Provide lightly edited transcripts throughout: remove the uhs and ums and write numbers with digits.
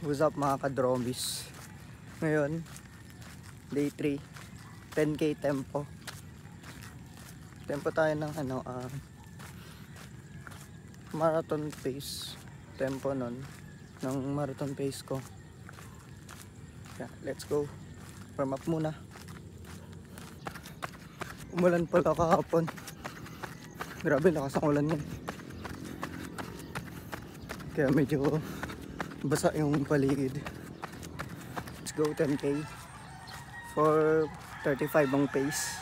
What's up mga kadromis? Ngayon, day 3, 10k tempo. Tempo tayo ng marathon pace. Tempo nun, ng marathon pace ko. Yeah, let's go. Warm up muna. Umulan pala kahapon. Grabe, lakas ang ulan yan. Kaya medyo basa yung paligid. Let's go 10k. 4:35 ang pace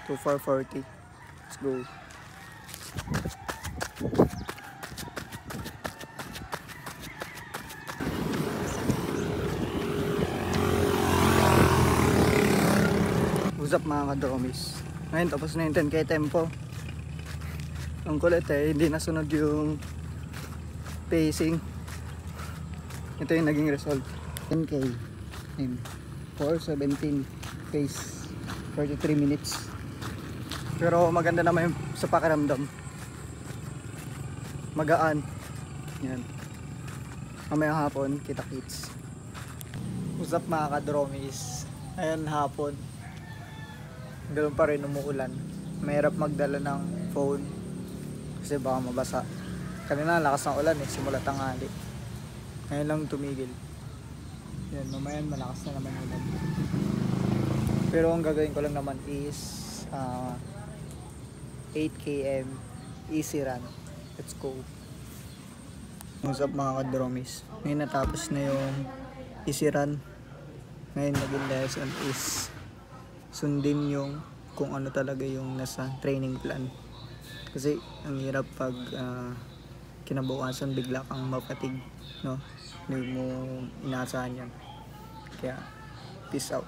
to 4:40. Let's go. What's up mga kadromis? Ngayon tapos na yung 10k tempo. Ang kulit hindi nasunod yung pacing. Ito yung naging result. 10k 4:17 pace, 43 minutes. Pero maganda naman yung sa pakiramdam. Magaan. Yan. Mamayang hapon, kita-kits. What's up mga kadromis? Ayan hapon. Ganoon pa rin umuulan. Mahirap magdala ng phone kasi baka mabasa. Kanina lakas ng ulan simula tanghali. Ngayon lang tumigil. Yan, mamaya malakas na naman ulan. Pero ang gagawin ko lang naman is 8 km easy run. Let's go. What's up mga kadromis? Ngayon natapos na yung easy run. Ngayon naging lesson is sundin yung kung ano talaga yung nasa training plan. Kasi ang hirap pag kinabukasan bigla kang mapatig, no? Hindi mo inaasahan yan. Kaya peace out.